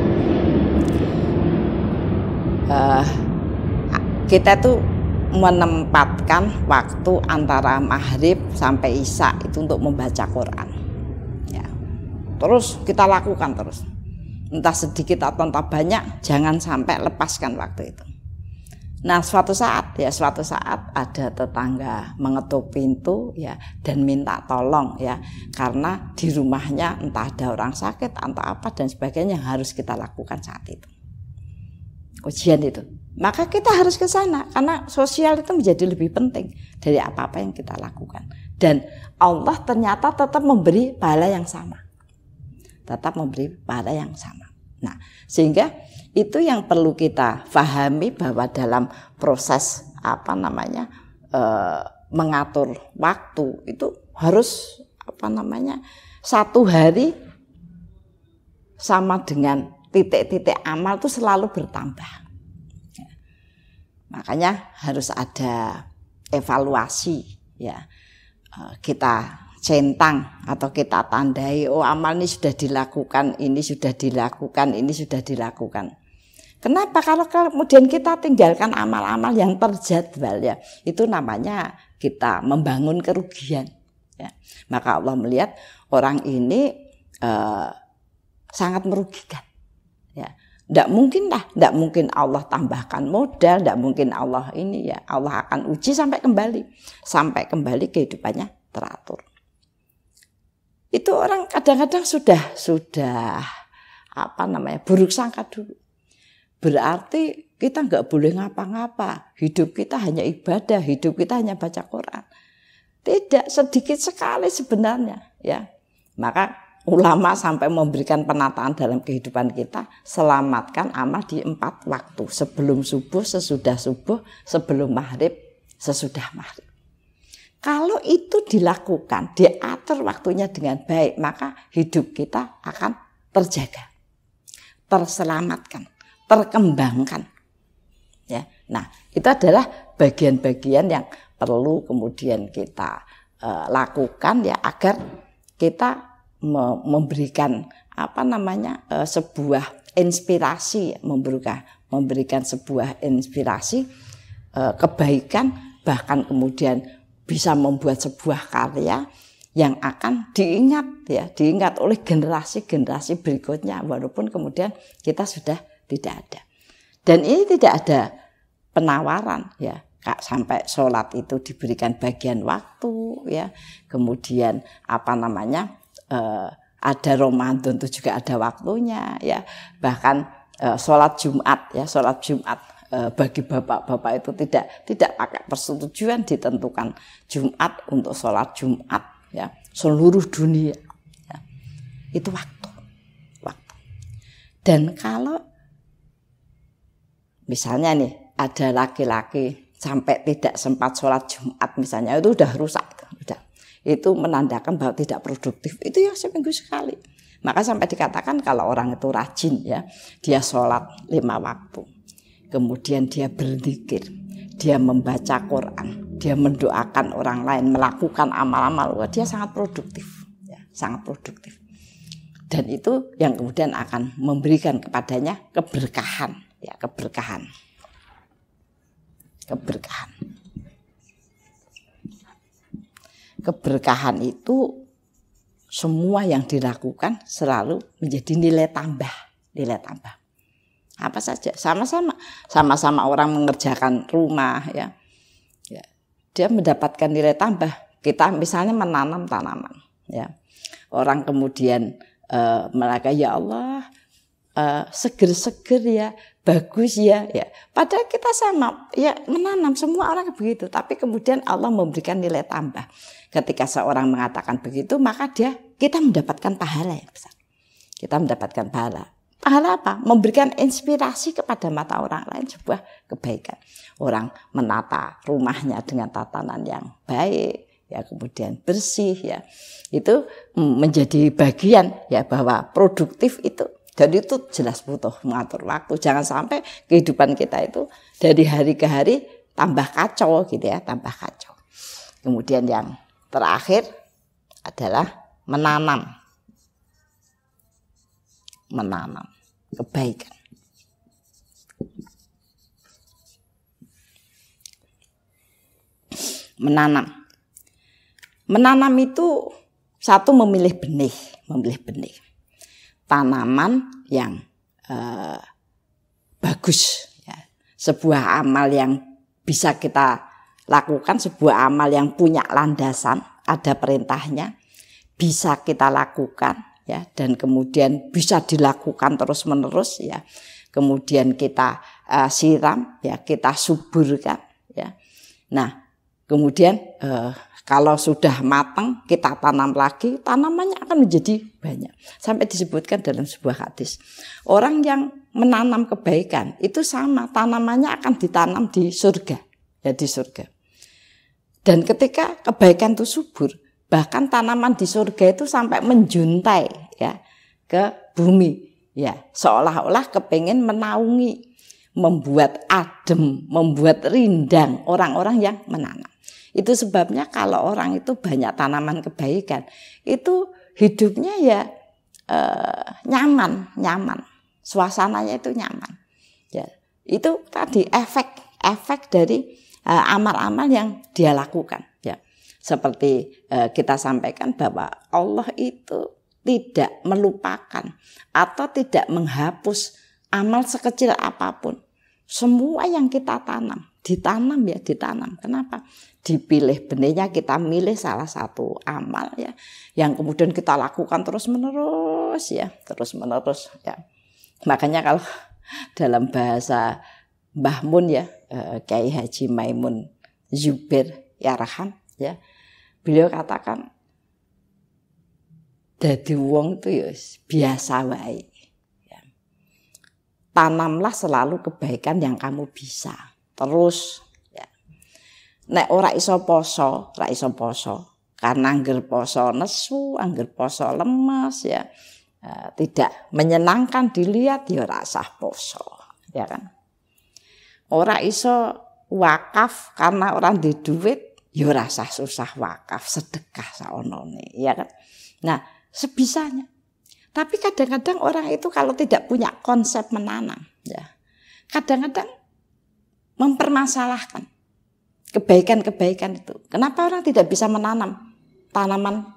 [SPEAKER 1] kita tuh menempatkan waktu antara maghrib sampai isya itu untuk membaca Quran ya. Terus kita lakukan terus, entah sedikit atau entah banyak, jangan sampai lepaskan waktu itu. Nah suatu saat ada tetangga mengetuk pintu ya dan minta tolong ya, karena di rumahnya entah ada orang sakit atau apa dan sebagainya yang harus kita lakukan saat itu, ujian itu. Maka kita harus ke sana karena sosial itu menjadi lebih penting dari apa-apa yang kita lakukan. Dan Allah ternyata tetap memberi pahala yang sama. Nah, sehingga itu yang perlu kita pahami, bahwa dalam proses mengatur waktu itu harus satu hari sama dengan titik-titik amal itu selalu bertambah. Makanya harus ada evaluasi ya. Kita centang atau kita tandai, oh amal ini sudah dilakukan, ini sudah dilakukan. Kenapa? Kalau kemudian kita tinggalkan amal-amal yang terjadwal ya, itu namanya kita membangun kerugian ya. Maka Allah melihat orang ini sangat merugikan ya. Tidak mungkin Allah tambahkan modal, tidak mungkin Allah Allah akan uji sampai kembali kehidupannya teratur. Itu orang kadang-kadang sudah buruk sangka dulu. Berarti kita nggak boleh ngapa-ngapa, hidup kita hanya ibadah, hidup kita hanya baca Quran. Tidak, sedikit sekali sebenarnya ya. Maka ulama sampai memberikan penataan dalam kehidupan kita, selamatkan amal di 4 waktu, sebelum subuh, sesudah subuh, sebelum maghrib, sesudah maghrib. Kalau itu dilakukan, diatur waktunya dengan baik, maka hidup kita akan terjaga, terselamatkan, terkembangkan. Ya, nah itu adalah bagian-bagian yang perlu kemudian kita lakukan ya, agar kita memberikan sebuah inspirasi, memberikan sebuah inspirasi kebaikan, bahkan kemudian bisa membuat sebuah karya yang akan diingat oleh generasi-generasi berikutnya, walaupun kemudian kita sudah tidak ada. Dan ini tidak ada penawaran ya, sampai sholat itu diberikan bagian waktu ya, kemudian ada Ramadan itu juga ada waktunya ya, bahkan sholat Jumat bagi bapak-bapak itu tidak pakai persetujuan, ditentukan Jumat untuk sholat Jumat ya, seluruh dunia ya. Itu waktu. Dan kalau misalnya nih ada laki-laki sampai tidak sempat sholat Jumat misalnya, itu udah rusak, itu menandakan bahwa tidak produktif. Itu ya seminggu sekali. Maka sampai dikatakan kalau orang itu rajin ya, dia sholat 5 waktu, kemudian dia berzikir, dia membaca Quran, dia mendoakan orang lain, melakukan amal-amal, dia sangat produktif ya, sangat produktif. Dan itu yang kemudian akan memberikan kepadanya keberkahan ya, keberkahan. Keberkahan itu semua yang dilakukan selalu menjadi nilai tambah. Apa saja, sama-sama orang mengerjakan rumah ya. Dia mendapatkan nilai tambah. Kita misalnya menanam tanaman ya. Orang kemudian mereka ya Allah seger-seger ya, bagus ya. Padahal kita sama ya, menanam, semua orang begitu, tapi kemudian Allah memberikan nilai tambah. Ketika seorang mengatakan begitu, maka kita mendapatkan pahala yang besar. Kita mendapatkan pahala. pahala apa? Memberikan inspirasi kepada mata orang lain sebuah kebaikan. Orang menata rumahnya dengan tatanan yang baik, ya kemudian bersih, ya itu menjadi bagian ya bahwa produktif itu. Jadi itu jelas butuh mengatur waktu. Jangan sampai kehidupan kita itu dari hari ke hari tambah kacau gitu ya, tambah kacau. Kemudian yang terakhir adalah menanam kebaikan. Menanam itu satu memilih benih. Tanaman yang bagus. Ya. Sebuah amal yang bisa kita lakukan, sebuah amal yang punya landasan, ada perintahnya, bisa kita lakukan, ya, dan kemudian bisa dilakukan terus-menerus, ya. Kemudian kita siram, ya, kita suburkan, ya. Nah, kemudian kalau sudah matang kita tanam lagi, tanamannya akan menjadi banyak. Sampai disebutkan dalam sebuah hadis, orang yang menanam kebaikan itu sama, tanamannya akan ditanam di surga, ya, di surga. Dan ketika kebaikan itu subur, bahkan tanaman di surga itu sampai menjuntai, ya, ke bumi, ya, seolah-olah kepengen menaungi, membuat adem, membuat rindang orang-orang yang menanam. Itu sebabnya kalau orang itu banyak tanaman kebaikan, itu hidupnya ya nyaman, suasananya itu nyaman. Ya, itu tadi efek dari amal-amal yang dia lakukan. Ya, seperti kita sampaikan bahwa Allah itu tidak melupakan atau tidak menghapus amal sekecil apapun. Semua yang kita tanam, ditanam. Kenapa? Dipilih benihnya, kita milih salah satu amal, ya, yang kemudian kita lakukan terus-menerus, ya, terus-menerus, ya. Makanya kalau dalam bahasa Mbah Mun, ya, Kiai Haji Maimun Zubair Yarham, ya, beliau katakan dadi wong itu ya biasa wae. Ya. Tanamlah selalu kebaikan yang kamu bisa. Terus, ya. Nek ora iso poso, karena angger poso nesu, angger poso lemes, ya, tidak menyenangkan dilihat, ya ora sah poso, ya kan. Ora iso wakaf karena orang di duit, ya ora sah susah wakaf, sedekah saonone, ya kan. Nah, sebisanya. Tapi kadang-kadang orang itu kalau tidak punya konsep menanam, ya, kadang-kadang mempermasalahkan kebaikan-kebaikan itu. Kenapa orang tidak bisa menanam tanaman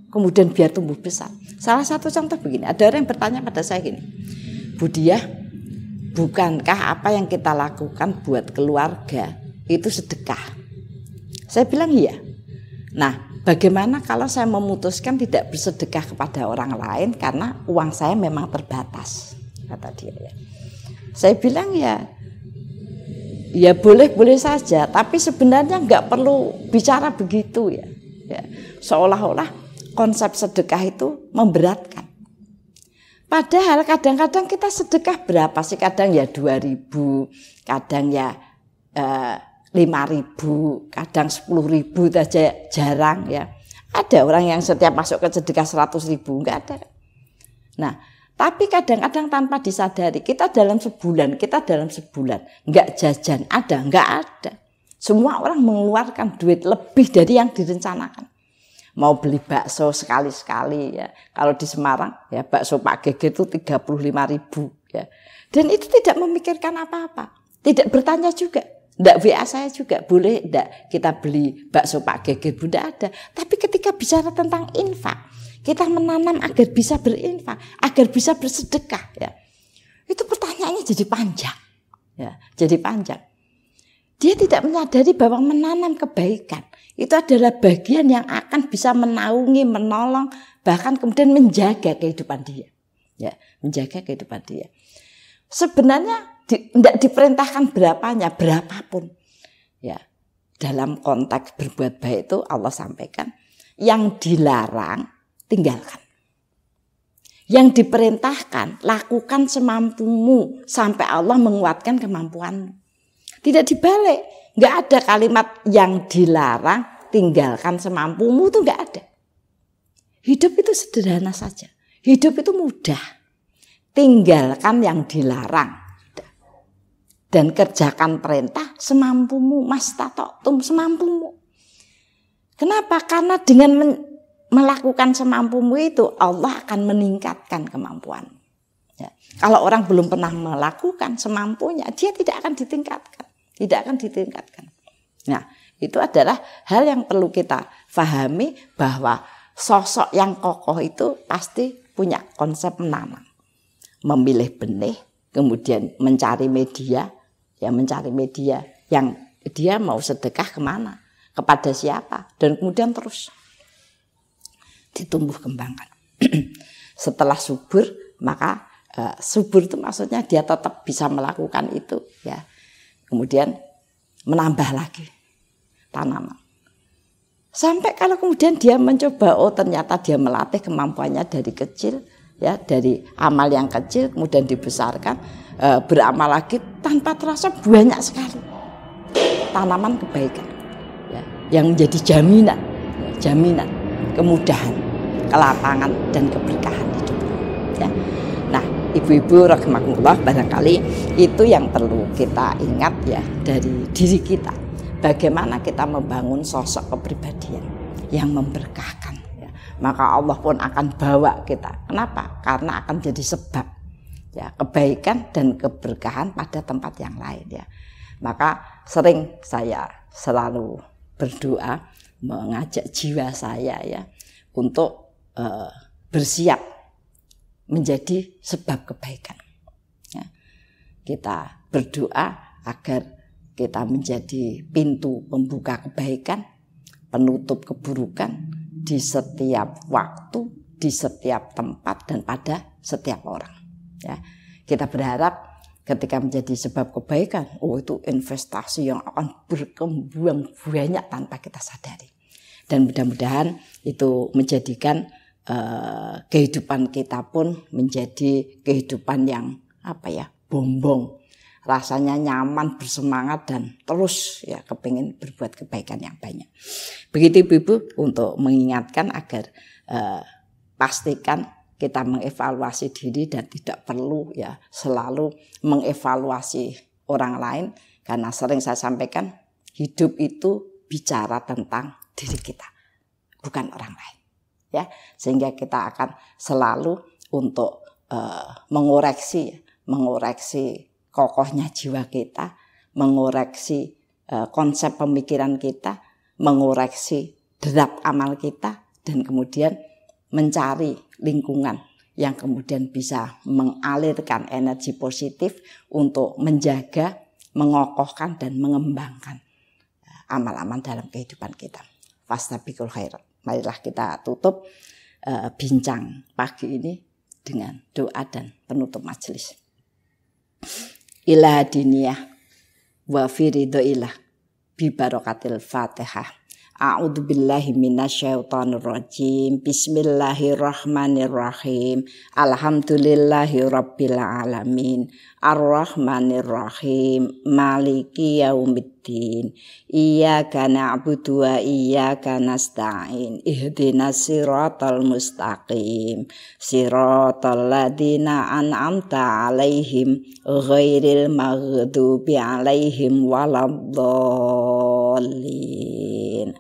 [SPEAKER 1] kemudian biar tumbuh besar? Salah satu contoh begini, ada orang yang bertanya pada saya gini, Bu Diah, bukankah apa yang kita lakukan buat keluarga itu sedekah? Saya bilang iya. Nah, bagaimana kalau saya memutuskan tidak bersedekah kepada orang lain karena uang saya memang terbatas, kata dia, ya. Saya bilang ya boleh-boleh saja, tapi sebenarnya nggak perlu bicara begitu, ya. Seolah-olah konsep sedekah itu memberatkan. Padahal kadang-kadang kita sedekah berapa sih? Kadang ya 2.000, kadang ya 5.000, kadang 10.000 saja jarang, ya. Ada orang yang setiap masuk ke sedekah 100.000, enggak ada. Nah, tapi kadang-kadang tanpa disadari kita dalam sebulan enggak jajan, enggak ada. Semua orang mengeluarkan duit lebih dari yang direncanakan. Mau beli bakso sekali-sekali, ya. Kalau di Semarang, ya, bakso Pak Gege itu 35.000, ya. Dan itu tidak memikirkan apa-apa, tidak bertanya juga. Nggak WA saya juga, boleh enggak kita beli bakso Pak Gege, tidak ada. Tapi ketika bicara tentang infak, kita menanam agar bisa berinfak, agar bisa bersedekah, ya. Itu pertanyaannya jadi panjang, ya, jadi panjang. Dia tidak menyadari bahwa menanam kebaikan itu adalah bagian yang akan bisa menaungi, menolong, bahkan kemudian menjaga kehidupan dia, ya, menjaga kehidupan dia. Sebenarnya tidak diperintahkan berapapun, ya. Dalam konteks berbuat baik itu Allah sampaikan, yang dilarang tinggalkan. Yang diperintahkan, lakukan semampumu sampai Allah menguatkan kemampuanmu. Tidak dibalik. Nggak ada kalimat yang dilarang, tinggalkan semampumu, itu nggak ada. Hidup itu sederhana saja. Hidup itu mudah. Tinggalkan yang dilarang. Dan kerjakan perintah semampumu, mastata'tum, semampumu. Kenapa? Karena dengan melakukan semampumu itu Allah akan meningkatkan kemampuan. Ya. Kalau orang belum pernah melakukan semampunya, dia tidak akan ditingkatkan. Tidak akan ditingkatkan. Nah, itu adalah hal yang perlu kita pahami, bahwa sosok yang kokoh itu pasti punya konsep menanam. Memilih benih, kemudian mencari media, ya mencari media yang dia mau sedekah kemana, kepada siapa, dan kemudian terus ditumbuh kembangkan. Setelah subur, maka subur itu maksudnya dia tetap bisa melakukan itu, ya. Kemudian menambah lagi tanaman. Sampai kalau kemudian dia mencoba, oh ternyata dia melatih kemampuannya dari kecil, ya, dari amal yang kecil kemudian dibesarkan, beramal lagi tanpa terasa banyak sekali tanaman kebaikan, ya, yang menjadi jaminan, ya, jaminan kemudahan, kelapangan dan keberkahan hidup. Ya. Nah, ibu-ibu rahimakumullah, barangkali itu yang perlu kita ingat ya dari diri kita. Bagaimana kita membangun sosok kepribadian yang memberkahkan. Ya. Maka Allah pun akan bawa kita. Kenapa? Karena akan jadi sebab, ya, kebaikan dan keberkahan pada tempat yang lain. Ya. Maka sering saya selalu berdoa, mengajak jiwa saya ya untuk bersiap menjadi sebab kebaikan. Ya. Kita berdoa agar kita menjadi pintu pembuka kebaikan, penutup keburukan di setiap waktu, di setiap tempat, dan pada setiap orang. Ya. Kita berharap ketika menjadi sebab kebaikan, oh itu investasi yang akan berkembang banyak tanpa kita sadari. Dan mudah-mudahan itu menjadikan kehidupan kita pun menjadi kehidupan yang bombong, rasanya nyaman, bersemangat, dan terus ya kepingin berbuat kebaikan yang banyak. Begitu Ibu untuk mengingatkan agar pastikan kita mengevaluasi diri dan tidak perlu ya selalu mengevaluasi orang lain, karena sering saya sampaikan hidup itu bicara tentang diri kita, bukan orang lain. Ya, sehingga kita akan selalu untuk mengoreksi kokohnya jiwa kita, mengoreksi konsep pemikiran kita, mengoreksi derap amal kita, dan kemudian mencari lingkungan yang kemudian bisa mengalirkan energi positif untuk menjaga, mengokohkan, dan mengembangkan amal-amal dalam kehidupan kita. Fastabiqul khairat. Marilah kita tutup bincang pagi ini dengan doa dan penutup majelis. Ila diniyah wa firidailah bi barakatil Fatihah. A'udzu billahi minasyaitonir rajim. Bismillahirrahmanirrahim. Alhamdulillahi rabbil alamin. Arrahmanir rahim. Maliki yaumiddin. Iyyaka na'budu wa iyyaka nasta'in. Ihdinas siratal mustaqim. Siratal ladzina an'amta 'alaihim ghairil maghdubi 'alaihim waladdallin.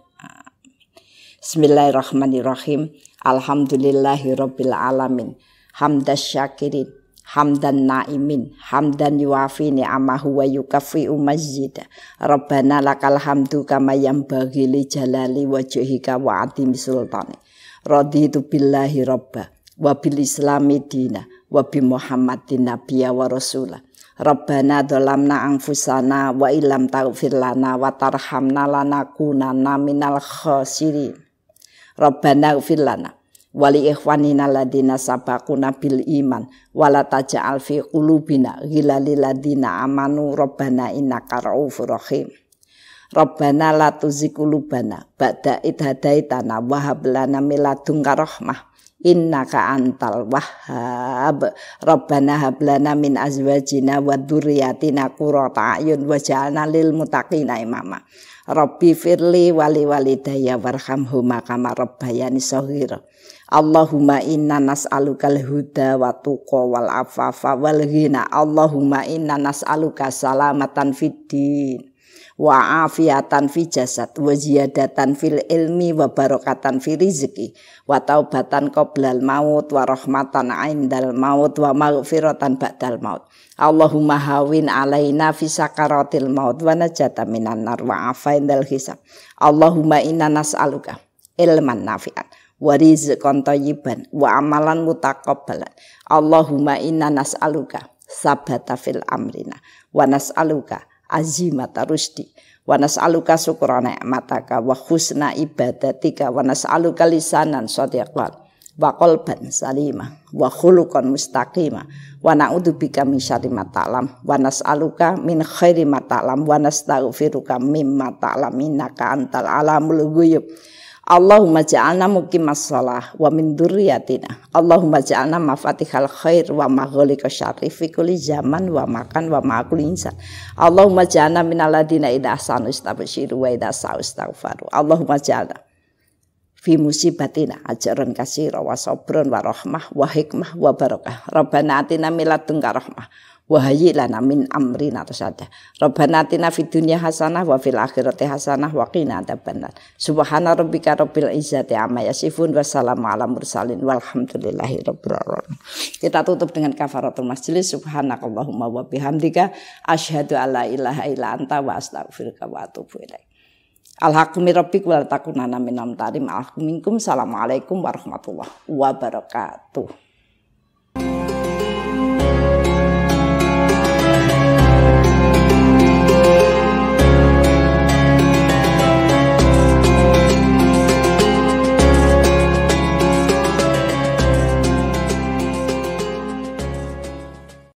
[SPEAKER 1] Bismillahirrahmanirrahim. Alhamdulillahirabbil alamin. Hamdas syakirin, hamdan naimin, hamdan yuafi ni'amahu wa yukaffi'u mazida. Rabbana lakal hamdu kama yanbaghi li jalali wajhika wa 'azimi sultani. Raditu billahi rabba wa bil islami dina wa bi Muhammadin nabiyya wa rasula. Rabbana dzalamna anfusana wa illam taghfir lana wa tarhamna lanakunanna minal khasirin. Rabbana ighfir lana wa li ikhwanina alladziina sabaquna bil iman wa la taj'al fi qulubina ghillan lil ladziina amanu rabbana innaka ra'ufur rahim. Rabbana la tuzigh qulubana ba'da idh hadaitana wa hab lana min ladunka rahmah innaka antal wahhab rabbana hab lana min azwajina wa dzurriyyatina qurrata a'yun waj'alna lil muttaqina imama rabbi firli wali walidayya warhamhuma kama rabbayani shaghira Allahumma inna nas'alukal huda wa tuqa wal afafa wal ghina Allahumma inna nas'aluka salamatan fid din wa afiatan fi jasad wa ziyadatan fil ilmi wa barakatan fi rizqi wa taubatan qoblal maut wa rahmatan indal maut wa maghfiratan ba'dal maut Allahumma hawin alaina fi sakaratil maut wa najata minan nar wa afaindal hisab Allahumma inna nas'aluka ilman nafi'an wa rizqan thayyiban wa amalan mutaqabbalan Allahumma inna nas'aluka sabata fil amrina wa nas'aluka azimata rusdi wa nas'aluka syukra ni'mataka wa husna ibadatika wa nas'aluka lisanan shadiqan wa qalban salima wa khuluqan mustaqima wa na'udzubika min syarri ma ta'lam wa nas'aluka min khairi ma ta'lam wa nastaghfiruka mimma ta'lam innaka antal alamul ghuyub Allahumma ja'alna muqimas shalah wa min dzurriyyatina Allahumma ja'alna mafatihal khair wa maghliqa syarri fi kulli zaman wa makan wa ma'kul insan Allahumma ja'alna minal ladina idza ahsanu istabshiru wa idza sa'u istaghfaru Allahumma ja'alna fi musibatina ajran katsira wa sabrun wa rahmah wa hikmah wa barakah Rabbana atina min ladunka rahmah wa hayyi lana min amrina tasada Rabbana atina fid dunya hasanah wa fil akhirati hasanah wa qina adzabannar subhana rabbika rabbil izzati amma yasifun wa salamun ala mursalin walhamdulillahi rabbil alamin. Kita tutup dengan kafaratul majlis. Subhanakallahumma wa bihamdika asyhadu alla ilaha illa anta wa astaghfiruka wa atubu ilaik. Al-haqqu min rabbik wa la takunanna minal mumtarin. Assalamualaikum warahmatullahi wabarakatuh.